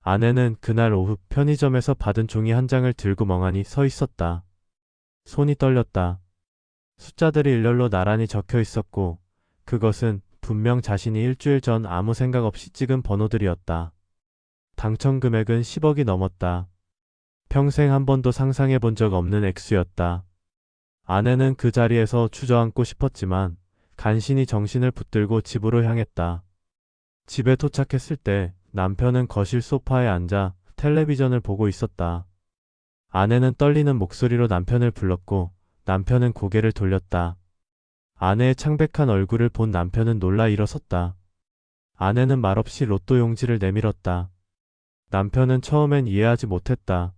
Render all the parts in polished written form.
아내는 그날 오후 편의점에서 받은 종이 한 장을 들고 멍하니 서 있었다. 손이 떨렸다. 숫자들이 일렬로 나란히 적혀 있었고 그것은 분명 자신이 일주일 전 아무 생각 없이 찍은 번호들이었다. 당첨 금액은 10억이 넘었다. 평생 한 번도 상상해 본 적 없는 액수였다. 아내는 그 자리에서 주저앉고 싶었지만 간신히 정신을 붙들고 집으로 향했다. 집에 도착했을 때 남편은 거실 소파에 앉아 텔레비전을 보고 있었다. 아내는 떨리는 목소리로 남편을 불렀고 남편은 고개를 돌렸다. 아내의 창백한 얼굴을 본 남편은 놀라 일어섰다. 아내는 말없이 로또 용지를 내밀었다. 남편은 처음엔 이해하지 못했다.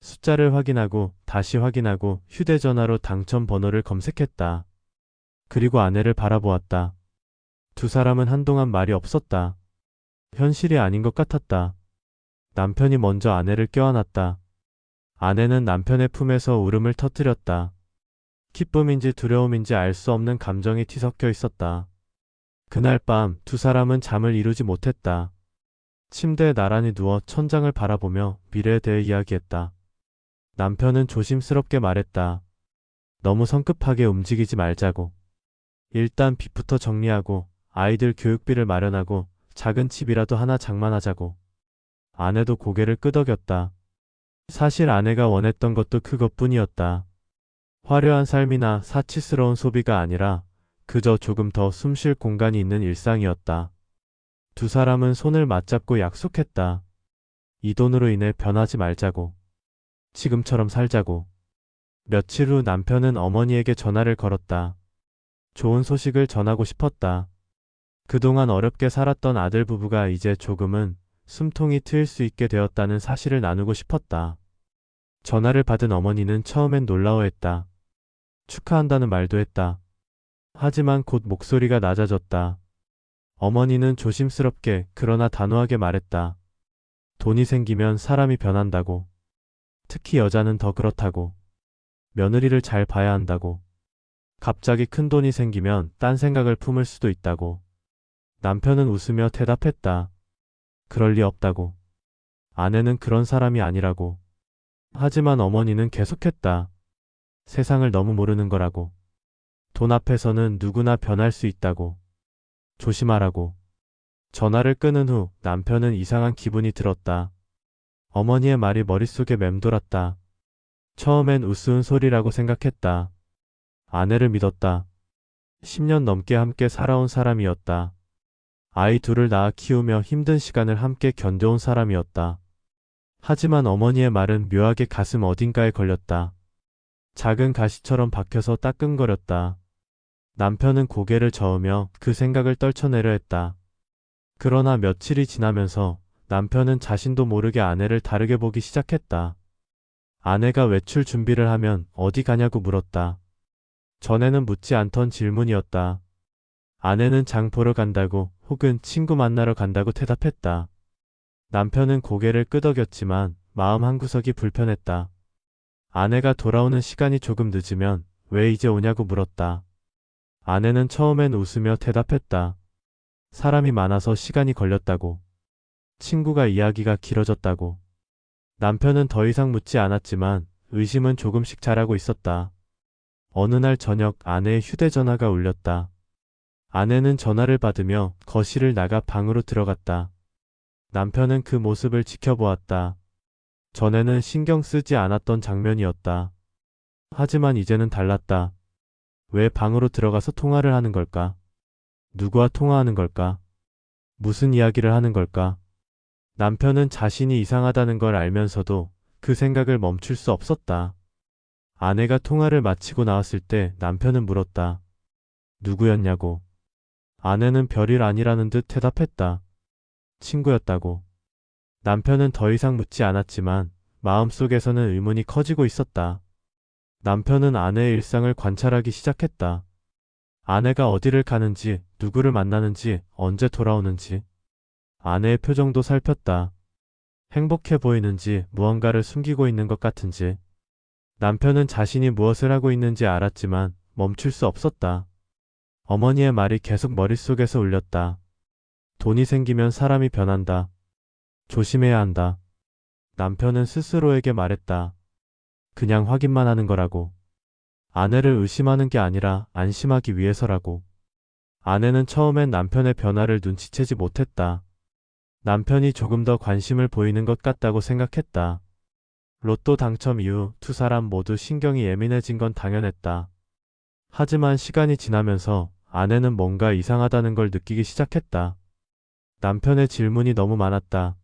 숫자를 확인하고 다시 확인하고 휴대전화로 당첨 번호를 검색했다. 그리고 아내를 바라보았다. 두 사람은 한동안 말이 없었다. 현실이 아닌 것 같았다. 남편이 먼저 아내를 껴안았다. 아내는 남편의 품에서 울음을 터뜨렸다. 기쁨인지 두려움인지 알 수 없는 감정이 뒤섞여 있었다. 그날 밤 두 사람은 잠을 이루지 못했다. 침대에 나란히 누워 천장을 바라보며 미래에 대해 이야기했다. 남편은 조심스럽게 말했다. 너무 성급하게 움직이지 말자고. 일단 빚부터 정리하고 아이들 교육비를 마련하고 작은 집이라도 하나 장만하자고. 아내도 고개를 끄덕였다. 사실 아내가 원했던 것도 그것뿐이었다. 화려한 삶이나 사치스러운 소비가 아니라 그저 조금 더 숨쉴 공간이 있는 일상이었다. 두 사람은 손을 맞잡고 약속했다. 이 돈으로 인해 변하지 말자고. 지금처럼 살자고. 며칠 후 남편은 어머니에게 전화를 걸었다. 좋은 소식을 전하고 싶었다. 그동안 어렵게 살았던 아들 부부가 이제 조금은 숨통이 트일 수 있게 되었다는 사실을 나누고 싶었다. 전화를 받은 어머니는 처음엔 놀라워했다. 축하한다는 말도 했다. 하지만 곧 목소리가 낮아졌다. 어머니는 조심스럽게 그러나 단호하게 말했다. 돈이 생기면 사람이 변한다고. 특히 여자는 더 그렇다고. 며느리를 잘 봐야 한다고. 갑자기 큰 돈이 생기면 딴 생각을 품을 수도 있다고. 남편은 웃으며 대답했다. 그럴 리 없다고. 아내는 그런 사람이 아니라고. 하지만 어머니는 계속했다. 세상을 너무 모르는 거라고. 돈 앞에서는 누구나 변할 수 있다고. 조심하라고. 전화를 끊은 후 남편은 이상한 기분이 들었다. 어머니의 말이 머릿속에 맴돌았다. 처음엔 우스운 소리라고 생각했다. 아내를 믿었다. 10년 넘게 함께 살아온 사람이었다. 아이 둘을 낳아 키우며 힘든 시간을 함께 견뎌온 사람이었다. 하지만 어머니의 말은 묘하게 가슴 어딘가에 걸렸다. 작은 가시처럼 박혀서 따끔거렸다. 남편은 고개를 저으며 그 생각을 떨쳐내려 했다. 그러나 며칠이 지나면서 남편은 자신도 모르게 아내를 다르게 보기 시작했다. 아내가 외출 준비를 하면 어디 가냐고 물었다. 전에는 묻지 않던 질문이었다. 아내는 장 보러 간다고 혹은 친구 만나러 간다고 대답했다. 남편은 고개를 끄덕였지만 마음 한구석이 불편했다. 아내가 돌아오는 시간이 조금 늦으면 왜 이제 오냐고 물었다. 아내는 처음엔 웃으며 대답했다. 사람이 많아서 시간이 걸렸다고. 친구가 이야기가 길어졌다고. 남편은 더 이상 묻지 않았지만 의심은 조금씩 자라고 있었다. 어느 날 저녁 아내의 휴대전화가 울렸다. 아내는 전화를 받으며 거실을 나가 방으로 들어갔다. 남편은 그 모습을 지켜보았다. 전에는 신경 쓰지 않았던 장면이었다. 하지만 이제는 달랐다. 왜 방으로 들어가서 통화를 하는 걸까? 누구와 통화하는 걸까? 무슨 이야기를 하는 걸까? 남편은 자신이 이상하다는 걸 알면서도 그 생각을 멈출 수 없었다. 아내가 통화를 마치고 나왔을 때 남편은 물었다. 누구였냐고. 아내는 별일 아니라는 듯 대답했다. 친구였다고. 남편은 더 이상 묻지 않았지만 마음속에서는 의문이 커지고 있었다. 남편은 아내의 일상을 관찰하기 시작했다. 아내가 어디를 가는지, 누구를 만나는지, 언제 돌아오는지. 아내의 표정도 살폈다. 행복해 보이는지 무언가를 숨기고 있는 것 같은지. 남편은 자신이 무엇을 하고 있는지 알았지만 멈출 수 없었다. 어머니의 말이 계속 머릿속에서 울렸다. 돈이 생기면 사람이 변한다. 조심해야 한다. 남편은 스스로에게 말했다. 그냥 확인만 하는 거라고. 아내를 의심하는 게 아니라 안심하기 위해서라고. 아내는 처음엔 남편의 변화를 눈치채지 못했다. 남편이 조금 더 관심을 보이는 것 같다고 생각했다. 로또 당첨 이후 두 사람 모두 신경이 예민해진 건 당연했다. 하지만 시간이 지나면서 아내는 뭔가 이상하다는 걸 느끼기 시작했다. 남편의 질문이 너무 많았다.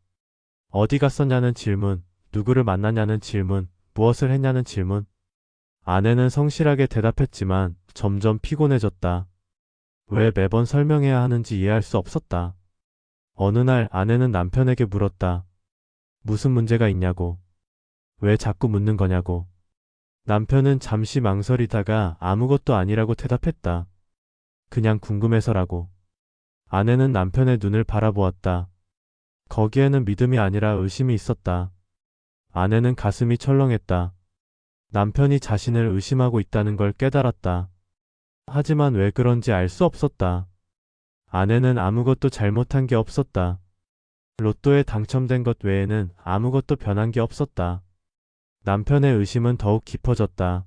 어디 갔었냐는 질문, 누구를 만났냐는 질문, 무엇을 했냐는 질문. 아내는 성실하게 대답했지만 점점 피곤해졌다. 왜 매번 설명해야 하는지 이해할 수 없었다. 어느 날 아내는 남편에게 물었다. 무슨 문제가 있냐고. 왜 자꾸 묻는 거냐고. 남편은 잠시 망설이다가 아무것도 아니라고 대답했다. 그냥 궁금해서라고. 아내는 남편의 눈을 바라보았다. 거기에는 믿음이 아니라 의심이 있었다. 아내는 가슴이 철렁했다. 남편이 자신을 의심하고 있다는 걸 깨달았다. 하지만 왜 그런지 알 수 없었다. 아내는 아무것도 잘못한 게 없었다. 로또에 당첨된 것 외에는 아무것도 변한 게 없었다. 남편의 의심은 더욱 깊어졌다.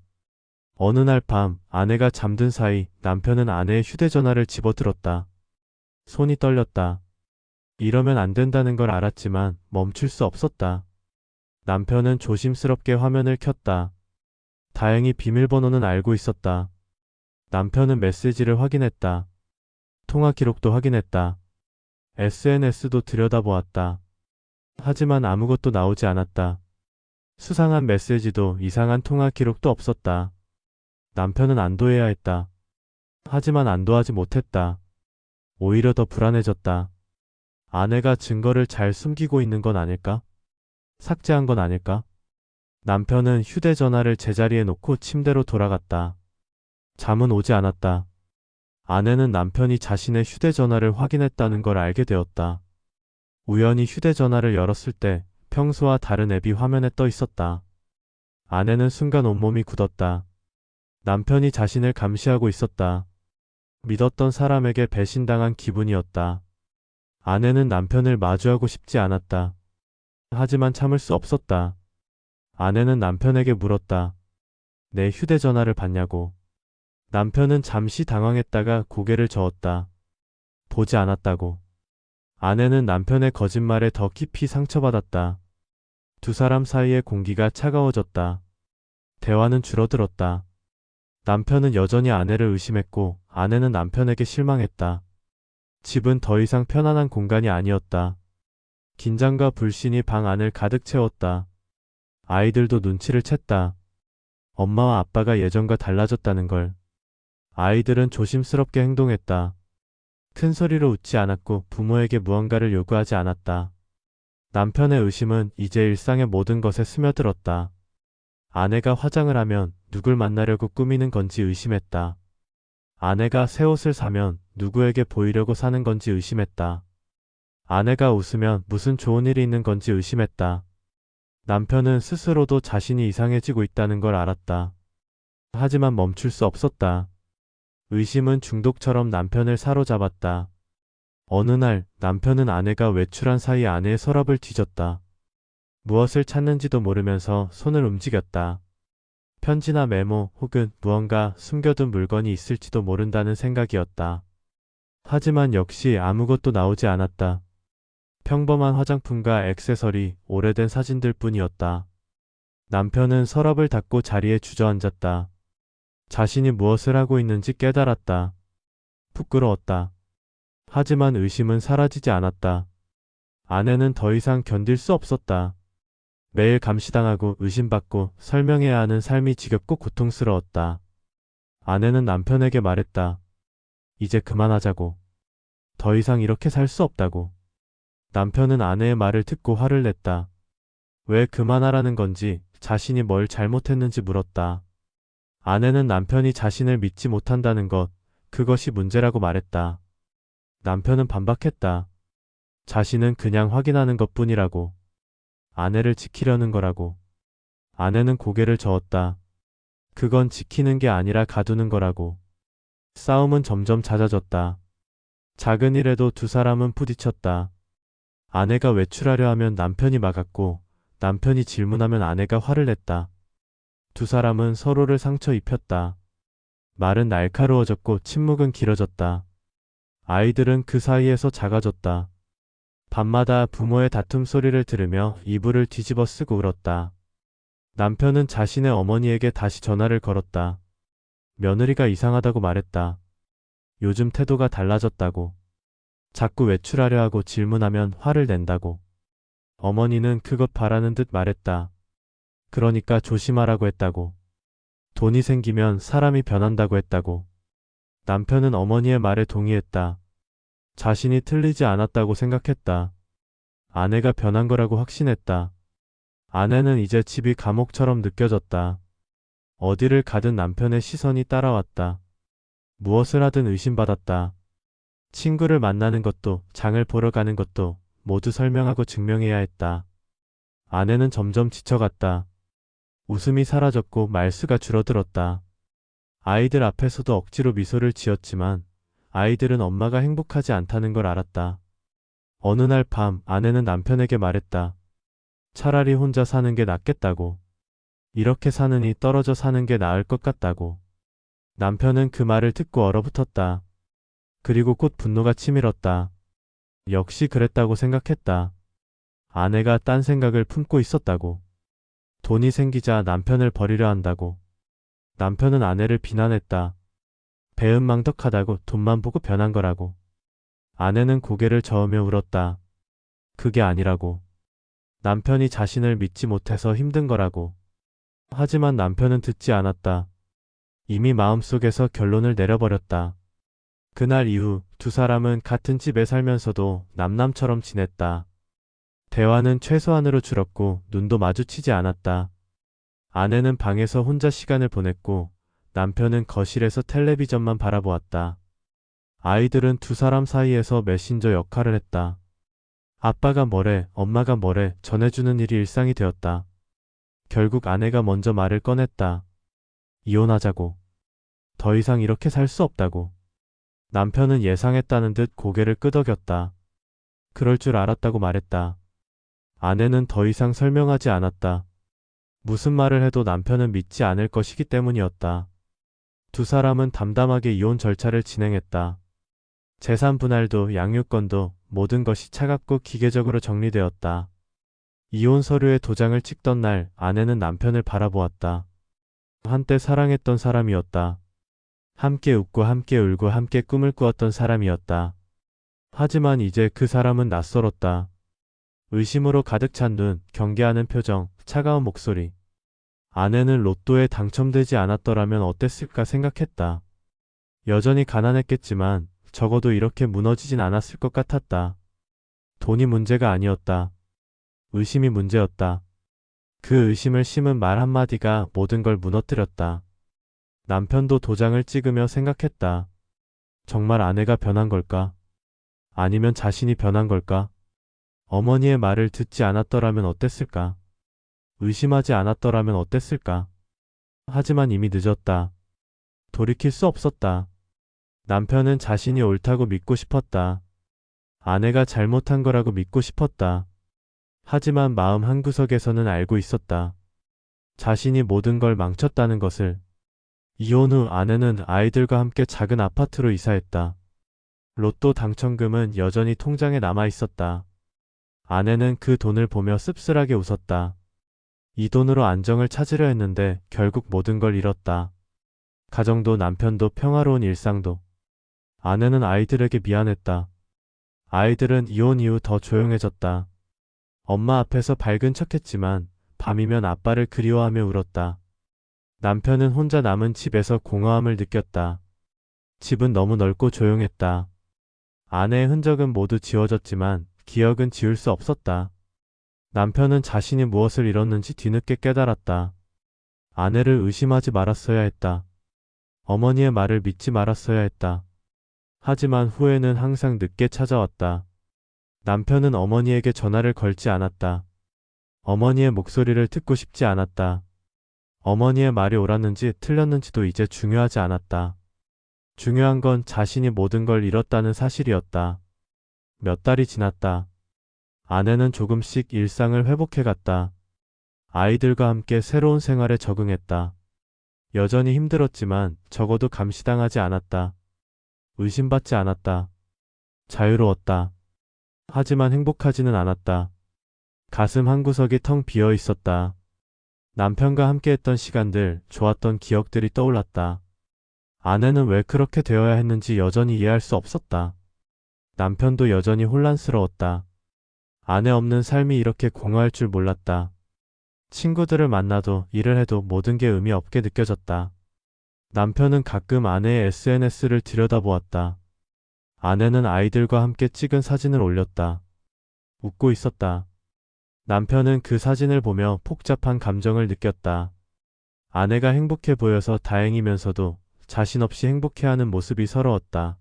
어느 날 밤 아내가 잠든 사이 남편은 아내의 휴대전화를 집어들었다. 손이 떨렸다. 이러면 안 된다는 걸 알았지만 멈출 수 없었다. 남편은 조심스럽게 화면을 켰다. 다행히 비밀번호는 알고 있었다. 남편은 메시지를 확인했다. 통화 기록도 확인했다. SNS도 들여다보았다. 하지만 아무것도 나오지 않았다. 수상한 메시지도 이상한 통화 기록도 없었다. 남편은 안도해야 했다. 하지만 안도하지 못했다. 오히려 더 불안해졌다. 아내가 증거를 잘 숨기고 있는 건 아닐까? 삭제한 건 아닐까? 남편은 휴대전화를 제자리에 놓고 침대로 돌아갔다. 잠은 오지 않았다. 아내는 남편이 자신의 휴대전화를 확인했다는 걸 알게 되었다. 우연히 휴대전화를 열었을 때 평소와 다른 앱이 화면에 떠 있었다. 아내는 순간 온몸이 굳었다. 남편이 자신을 감시하고 있었다. 믿었던 사람에게 배신당한 기분이었다. 아내는 남편을 마주하고 싶지 않았다. 하지만 참을 수 없었다. 아내는 남편에게 물었다. 내 휴대전화를 봤냐고. 남편은 잠시 당황했다가 고개를 저었다. 보지 않았다고. 아내는 남편의 거짓말에 더 깊이 상처받았다. 두 사람 사이의 공기가 차가워졌다. 대화는 줄어들었다. 남편은 여전히 아내를 의심했고 아내는 남편에게 실망했다. 집은 더 이상 편안한 공간이 아니었다. 긴장과 불신이 방 안을 가득 채웠다. 아이들도 눈치를 챘다. 엄마와 아빠가 예전과 달라졌다는 걸. 아이들은 조심스럽게 행동했다. 큰 소리로 웃지 않았고 부모에게 무언가를 요구하지 않았다. 남편의 의심은 이제 일상의 모든 것에 스며들었다. 아내가 화장을 하면 누굴 만나려고 꾸미는 건지 의심했다. 아내가 새 옷을 사면 누구에게 보이려고 사는 건지 의심했다. 아내가 웃으면 무슨 좋은 일이 있는 건지 의심했다. 남편은 스스로도 자신이 이상해지고 있다는 걸 알았다. 하지만 멈출 수 없었다. 의심은 중독처럼 남편을 사로잡았다. 어느 날 남편은 아내가 외출한 사이 아내의 서랍을 뒤졌다. 무엇을 찾는지도 모르면서 손을 움직였다. 편지나 메모 혹은 무언가 숨겨둔 물건이 있을지도 모른다는 생각이었다. 하지만 역시 아무것도 나오지 않았다. 평범한 화장품과 액세서리, 오래된 사진들 뿐이었다. 남편은 서랍을 닫고 자리에 주저앉았다. 자신이 무엇을 하고 있는지 깨달았다. 부끄러웠다. 하지만 의심은 사라지지 않았다. 아내는 더 이상 견딜 수 없었다. 매일 감시당하고 의심받고 설명해야 하는 삶이 지겹고 고통스러웠다. 아내는 남편에게 말했다. 이제 그만하자고. 더 이상 이렇게 살 수 없다고. 남편은 아내의 말을 듣고 화를 냈다. 왜 그만하라는 건지, 자신이 뭘 잘못했는지 물었다. 아내는 남편이 자신을 믿지 못한다는 것, 그것이 문제라고 말했다. 남편은 반박했다. 자신은 그냥 확인하는 것뿐이라고. 아내를 지키려는 거라고. 아내는 고개를 저었다. 그건 지키는 게 아니라 가두는 거라고. 싸움은 점점 잦아졌다. 작은 일에도 두 사람은 부딪혔다. 아내가 외출하려 하면 남편이 막았고 남편이 질문하면 아내가 화를 냈다. 두 사람은 서로를 상처 입혔다. 말은 날카로워졌고 침묵은 길어졌다. 아이들은 그 사이에서 작아졌다. 밤마다 부모의 다툼 소리를 들으며 이불을 뒤집어 쓰고 울었다. 남편은 자신의 어머니에게 다시 전화를 걸었다. 며느리가 이상하다고 말했다. 요즘 태도가 달라졌다고. 자꾸 외출하려 하고 질문하면 화를 낸다고. 어머니는 그것 바라는 듯 말했다. 그러니까 조심하라고 했다고. 돈이 생기면 사람이 변한다고 했다고. 남편은 어머니의 말에 동의했다. 자신이 틀리지 않았다고 생각했다. 아내가 변한 거라고 확신했다. 아내는 이제 집이 감옥처럼 느껴졌다. 어디를 가든 남편의 시선이 따라왔다. 무엇을 하든 의심받았다. 친구를 만나는 것도 장을 보러 가는 것도 모두 설명하고 증명해야 했다. 아내는 점점 지쳐갔다. 웃음이 사라졌고 말수가 줄어들었다. 아이들 앞에서도 억지로 미소를 지었지만 아이들은 엄마가 행복하지 않다는 걸 알았다. 어느 날 밤 아내는 남편에게 말했다. 차라리 혼자 사는 게 낫겠다고. 이렇게 사느니 떨어져 사는 게 나을 것 같다고. 남편은 그 말을 듣고 얼어붙었다. 그리고 곧 분노가 치밀었다. 역시 그랬다고 생각했다. 아내가 딴 생각을 품고 있었다고. 돈이 생기자 남편을 버리려 한다고. 남편은 아내를 비난했다. 배은망덕하다고 돈만 보고 변한 거라고. 아내는 고개를 저으며 울었다. 그게 아니라고. 남편이 자신을 믿지 못해서 힘든 거라고. 하지만 남편은 듣지 않았다. 이미 마음속에서 결론을 내려버렸다. 그날 이후 두 사람은 같은 집에 살면서도 남남처럼 지냈다. 대화는 최소한으로 줄었고 눈도 마주치지 않았다. 아내는 방에서 혼자 시간을 보냈고 남편은 거실에서 텔레비전만 바라보았다. 아이들은 두 사람 사이에서 메신저 역할을 했다. 아빠가 뭐래, 엄마가 뭐래 전해주는 일이 일상이 되었다. 결국 아내가 먼저 말을 꺼냈다. 이혼하자고. 더 이상 이렇게 살 수 없다고. 남편은 예상했다는 듯 고개를 끄덕였다. 그럴 줄 알았다고 말했다. 아내는 더 이상 설명하지 않았다. 무슨 말을 해도 남편은 믿지 않을 것이기 때문이었다. 두 사람은 담담하게 이혼 절차를 진행했다. 재산 분할도 양육권도 모든 것이 차갑고 기계적으로 정리되었다. 이혼 서류에 도장을 찍던 날 아내는 남편을 바라보았다. 한때 사랑했던 사람이었다. 함께 웃고 함께 울고 함께 꿈을 꾸었던 사람이었다. 하지만 이제 그 사람은 낯설었다. 의심으로 가득 찬 눈, 경계하는 표정, 차가운 목소리. 아내는 로또에 당첨되지 않았더라면 어땠을까 생각했다. 여전히 가난했겠지만 적어도 이렇게 무너지진 않았을 것 같았다. 돈이 문제가 아니었다. 의심이 문제였다. 그 의심을 심은 말 한마디가 모든 걸 무너뜨렸다. 남편도 도장을 찍으며 생각했다. 정말 아내가 변한 걸까? 아니면 자신이 변한 걸까? 어머니의 말을 듣지 않았더라면 어땠을까? 의심하지 않았더라면 어땠을까? 하지만 이미 늦었다. 돌이킬 수 없었다. 남편은 자신이 옳다고 믿고 싶었다. 아내가 잘못한 거라고 믿고 싶었다. 하지만 마음 한구석에서는 알고 있었다. 자신이 모든 걸 망쳤다는 것을. 이혼 후 아내는 아이들과 함께 작은 아파트로 이사했다. 로또 당첨금은 여전히 통장에 남아 있었다. 아내는 그 돈을 보며 씁쓸하게 웃었다. 이 돈으로 안정을 찾으려 했는데 결국 모든 걸 잃었다. 가정도 남편도 평화로운 일상도. 아내는 아이들에게 미안했다. 아이들은 이혼 이후 더 조용해졌다. 엄마 앞에서 밝은 척했지만 밤이면 아빠를 그리워하며 울었다. 남편은 혼자 남은 집에서 공허함을 느꼈다. 집은 너무 넓고 조용했다. 아내의 흔적은 모두 지워졌지만 기억은 지울 수 없었다. 남편은 자신이 무엇을 잃었는지 뒤늦게 깨달았다. 아내를 의심하지 말았어야 했다. 어머니의 말을 믿지 말았어야 했다. 하지만 후회는 항상 늦게 찾아왔다. 남편은 어머니에게 전화를 걸지 않았다. 어머니의 목소리를 듣고 싶지 않았다. 어머니의 말이 옳았는지 틀렸는지도 이제 중요하지 않았다. 중요한 건 자신이 모든 걸 잃었다는 사실이었다. 몇 달이 지났다. 아내는 조금씩 일상을 회복해갔다. 아이들과 함께 새로운 생활에 적응했다. 여전히 힘들었지만 적어도 감시당하지 않았다. 의심받지 않았다. 자유로웠다. 하지만 행복하지는 않았다. 가슴 한구석이 텅 비어 있었다. 남편과 함께했던 시간들, 좋았던 기억들이 떠올랐다. 아내는 왜 그렇게 되어야 했는지 여전히 이해할 수 없었다. 남편도 여전히 혼란스러웠다. 아내 없는 삶이 이렇게 공허할 줄 몰랐다. 친구들을 만나도 일을 해도 모든 게 의미 없게 느껴졌다. 남편은 가끔 아내의 SNS를 들여다보았다. 아내는 아이들과 함께 찍은 사진을 올렸다. 웃고 있었다. 남편은 그 사진을 보며 복잡한 감정을 느꼈다. 아내가 행복해 보여서 다행이면서도 자신 없이 행복해하는 모습이 서러웠다.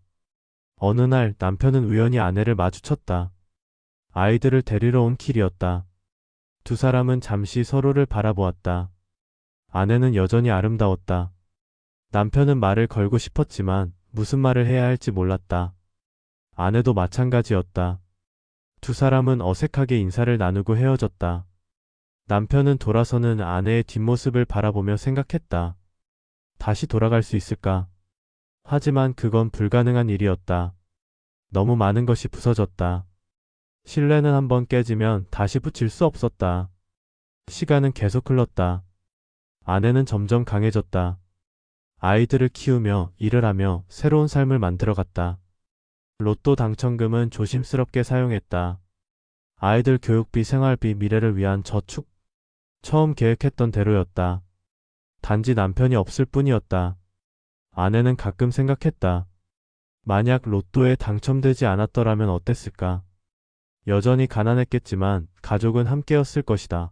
어느 날 남편은 우연히 아내를 마주쳤다. 아이들을 데리러 온 길이었다. 두 사람은 잠시 서로를 바라보았다. 아내는 여전히 아름다웠다. 남편은 말을 걸고 싶었지만 무슨 말을 해야 할지 몰랐다. 아내도 마찬가지였다. 두 사람은 어색하게 인사를 나누고 헤어졌다. 남편은 돌아서는 아내의 뒷모습을 바라보며 생각했다. 다시 돌아갈 수 있을까? 하지만 그건 불가능한 일이었다. 너무 많은 것이 부서졌다. 신뢰는 한번 깨지면 다시 붙일 수 없었다. 시간은 계속 흘렀다. 아내는 점점 강해졌다. 아이들을 키우며 일을 하며 새로운 삶을 만들어갔다. 로또 당첨금은 조심스럽게 사용했다. 아이들 교육비, 생활비, 미래를 위한 저축. 처음 계획했던 대로였다. 단지 남편이 없을 뿐이었다. 아내는 가끔 생각했다. 만약 로또에 당첨되지 않았더라면 어땠을까? 여전히 가난했겠지만 가족은 함께였을 것이다.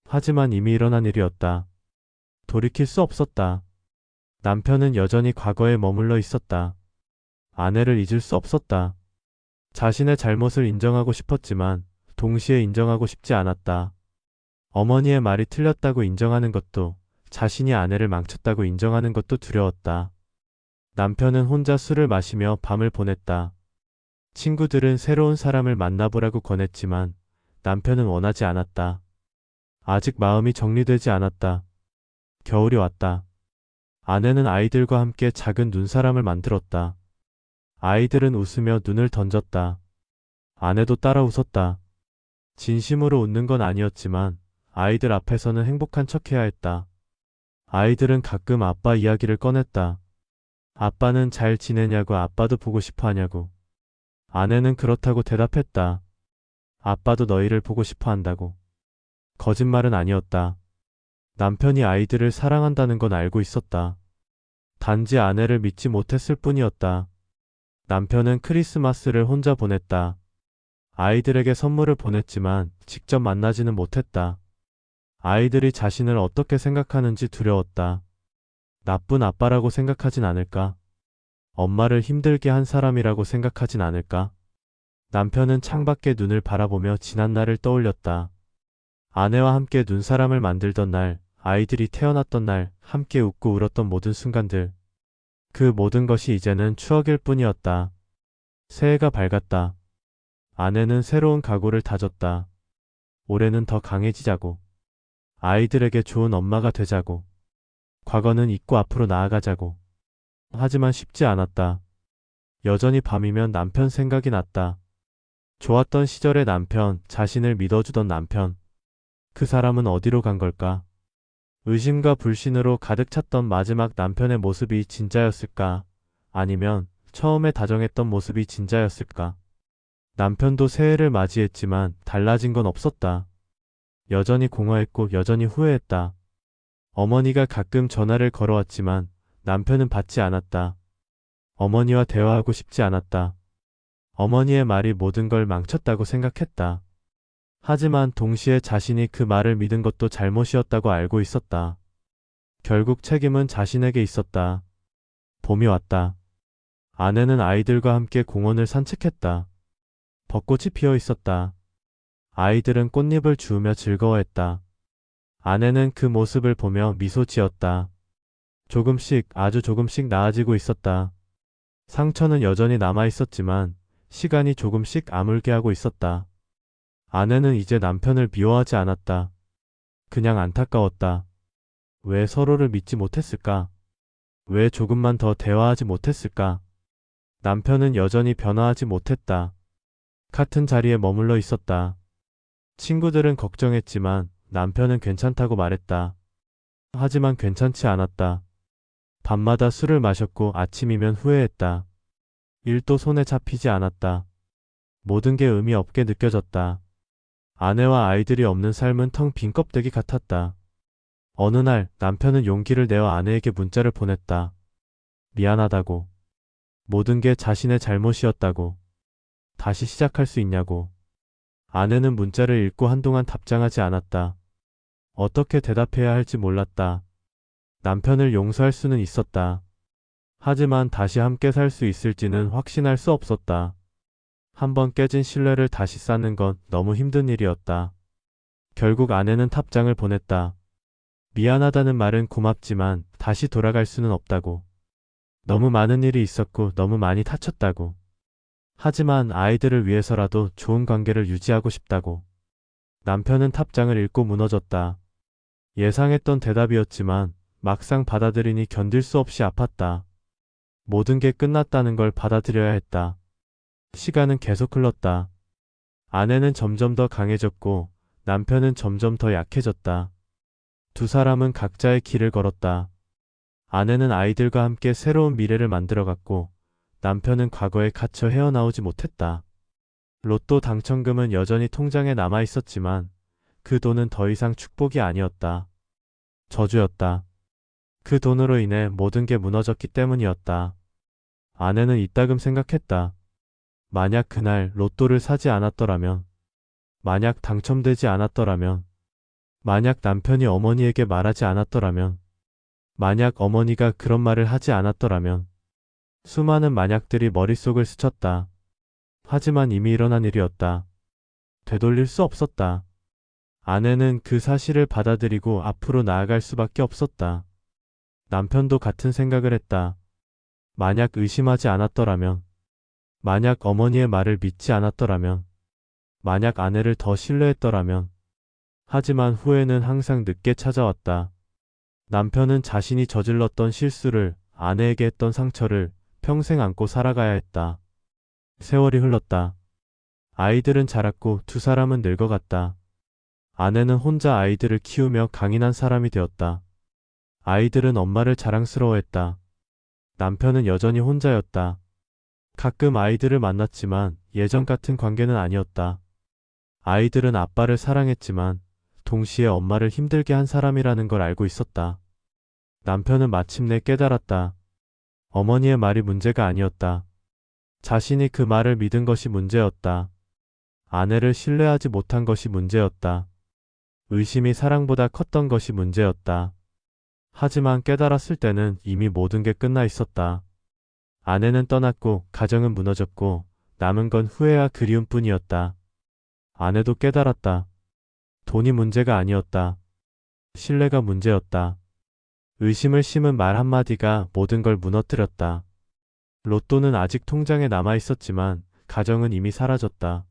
하지만 이미 일어난 일이었다. 돌이킬 수 없었다. 남편은 여전히 과거에 머물러 있었다. 아내를 잊을 수 없었다. 자신의 잘못을 인정하고 싶었지만 동시에 인정하고 싶지 않았다. 어머니의 말이 틀렸다고 인정하는 것도, 자신이 아내를 망쳤다고 인정하는 것도 두려웠다. 남편은 혼자 술을 마시며 밤을 보냈다. 친구들은 새로운 사람을 만나보라고 권했지만 남편은 원하지 않았다. 아직 마음이 정리되지 않았다. 겨울이 왔다. 아내는 아이들과 함께 작은 눈사람을 만들었다. 아이들은 웃으며 눈을 던졌다. 아내도 따라 웃었다. 진심으로 웃는 건 아니었지만 아이들 앞에서는 행복한 척해야 했다. 아이들은 가끔 아빠 이야기를 꺼냈다. 아빠는 잘 지내냐고, 아빠도 보고 싶어 하냐고. 아내는 그렇다고 대답했다. 아빠도 너희를 보고 싶어 한다고. 거짓말은 아니었다. 남편이 아이들을 사랑한다는 건 알고 있었다. 단지 아내를 믿지 못했을 뿐이었다. 남편은 크리스마스를 혼자 보냈다. 아이들에게 선물을 보냈지만 직접 만나지는 못했다. 아이들이 자신을 어떻게 생각하는지 두려웠다. 나쁜 아빠라고 생각하진 않을까? 엄마를 힘들게 한 사람이라고 생각하진 않을까? 남편은 창밖에 눈을 바라보며 지난날을 떠올렸다. 아내와 함께 눈사람을 만들던 날, 아이들이 태어났던 날, 함께 웃고 울었던 모든 순간들. 그 모든 것이 이제는 추억일 뿐이었다. 새해가 밝았다. 아내는 새로운 각오를 다졌다. 올해는 더 강해지자고. 아이들에게 좋은 엄마가 되자고. 과거는 잊고 앞으로 나아가자고. 하지만 쉽지 않았다. 여전히 밤이면 남편 생각이 났다. 좋았던 시절의 남편, 자신을 믿어주던 남편. 그 사람은 어디로 간 걸까? 의심과 불신으로 가득 찼던 마지막 남편의 모습이 진짜였을까? 아니면 처음에 다정했던 모습이 진짜였을까? 남편도 새해를 맞이했지만 달라진 건 없었다. 여전히 공허했고 여전히 후회했다. 어머니가 가끔 전화를 걸어왔지만 남편은 받지 않았다. 어머니와 대화하고 싶지 않았다. 어머니의 말이 모든 걸 망쳤다고 생각했다. 하지만 동시에 자신이 그 말을 믿은 것도 잘못이었다고 알고 있었다. 결국 책임은 자신에게 있었다. 봄이 왔다. 아내는 아이들과 함께 공원을 산책했다. 벚꽃이 피어 있었다. 아이들은 꽃잎을 주우며 즐거워했다. 아내는 그 모습을 보며 미소 지었다. 조금씩, 아주 조금씩 나아지고 있었다. 상처는 여전히 남아 있었지만 시간이 조금씩 아물게 하고 있었다. 아내는 이제 남편을 미워하지 않았다. 그냥 안타까웠다. 왜 서로를 믿지 못했을까? 왜 조금만 더 대화하지 못했을까? 남편은 여전히 변화하지 못했다. 같은 자리에 머물러 있었다. 친구들은 걱정했지만 남편은 괜찮다고 말했다. 하지만 괜찮지 않았다. 밤마다 술을 마셨고 아침이면 후회했다. 일도 손에 잡히지 않았다. 모든 게 의미 없게 느껴졌다. 아내와 아이들이 없는 삶은 텅 빈 껍데기 같았다. 어느 날 남편은 용기를 내어 아내에게 문자를 보냈다. 미안하다고. 모든 게 자신의 잘못이었다고. 다시 시작할 수 있냐고. 아내는 문자를 읽고 한동안 답장하지 않았다. 어떻게 대답해야 할지 몰랐다. 남편을 용서할 수는 있었다. 하지만 다시 함께 살 수 있을지는 확신할 수 없었다. 한번 깨진 신뢰를 다시 쌓는 건 너무 힘든 일이었다. 결국 아내는 답장을 보냈다. 미안하다는 말은 고맙지만 다시 돌아갈 수는 없다고. 너무 많은 일이 있었고 너무 많이 다쳤다고. 하지만 아이들을 위해서라도 좋은 관계를 유지하고 싶다고. 남편은 답장을 읽고 무너졌다. 예상했던 대답이었지만 막상 받아들이니 견딜 수 없이 아팠다. 모든 게 끝났다는 걸 받아들여야 했다. 시간은 계속 흘렀다. 아내는 점점 더 강해졌고 남편은 점점 더 약해졌다. 두 사람은 각자의 길을 걸었다. 아내는 아이들과 함께 새로운 미래를 만들어갔고 남편은 과거에 갇혀 헤어나오지 못했다. 로또 당첨금은 여전히 통장에 남아 있었지만 그 돈은 더 이상 축복이 아니었다. 저주였다. 그 돈으로 인해 모든 게 무너졌기 때문이었다. 아내는 이따금 생각했다. 만약 그날 로또를 사지 않았더라면, 만약 당첨되지 않았더라면, 만약 남편이 어머니에게 말하지 않았더라면, 만약 어머니가 그런 말을 하지 않았더라면, 수많은 만약들이 머릿속을 스쳤다. 하지만 이미 일어난 일이었다. 되돌릴 수 없었다. 아내는 그 사실을 받아들이고 앞으로 나아갈 수밖에 없었다. 남편도 같은 생각을 했다. 만약 의심하지 않았더라면, 만약 어머니의 말을 믿지 않았더라면, 만약 아내를 더 신뢰했더라면. 하지만 후회는 항상 늦게 찾아왔다. 남편은 자신이 저질렀던 실수를, 아내에게 했던 상처를 평생 안고 살아가야 했다. 세월이 흘렀다. 아이들은 자랐고 두 사람은 늙어갔다. 아내는 혼자 아이들을 키우며 강인한 사람이 되었다. 아이들은 엄마를 자랑스러워했다. 남편은 여전히 혼자였다. 가끔 아이들을 만났지만 예전 같은 관계는 아니었다. 아이들은 아빠를 사랑했지만 동시에 엄마를 힘들게 한 사람이라는 걸 알고 있었다. 남편은 마침내 깨달았다. 어머니의 말이 문제가 아니었다. 자신이 그 말을 믿은 것이 문제였다. 아내를 신뢰하지 못한 것이 문제였다. 의심이 사랑보다 컸던 것이 문제였다. 하지만 깨달았을 때는 이미 모든 게 끝나 있었다. 아내는 떠났고 가정은 무너졌고 남은 건 후회와 그리움뿐이었다. 아내도 깨달았다. 돈이 문제가 아니었다. 신뢰가 문제였다. 의심을 심은 말 한마디가 모든 걸 무너뜨렸다. 로또는 아직 통장에 남아 있었지만 가정은 이미 사라졌다.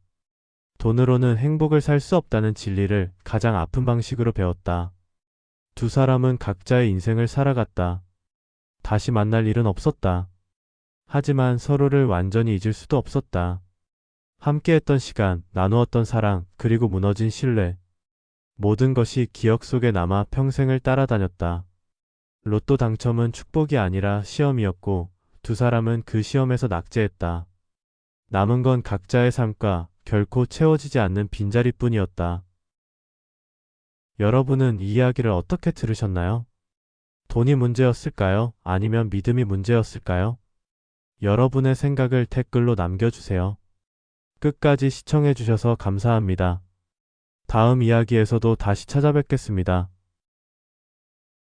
돈으로는 행복을 살 수 없다는 진리를 가장 아픈 방식으로 배웠다. 두 사람은 각자의 인생을 살아갔다. 다시 만날 일은 없었다. 하지만 서로를 완전히 잊을 수도 없었다. 함께했던 시간, 나누었던 사랑, 그리고 무너진 신뢰. 모든 것이 기억 속에 남아 평생을 따라다녔다. 로또 당첨은 축복이 아니라 시험이었고 두 사람은 그 시험에서 낙제했다. 남은 건 각자의 삶과 결코 채워지지 않는 빈자리뿐이었다. 여러분은 이 이야기를 어떻게 들으셨나요? 돈이 문제였을까요? 아니면 믿음이 문제였을까요? 여러분의 생각을 댓글로 남겨주세요. 끝까지 시청해주셔서 감사합니다. 다음 이야기에서도 다시 찾아뵙겠습니다.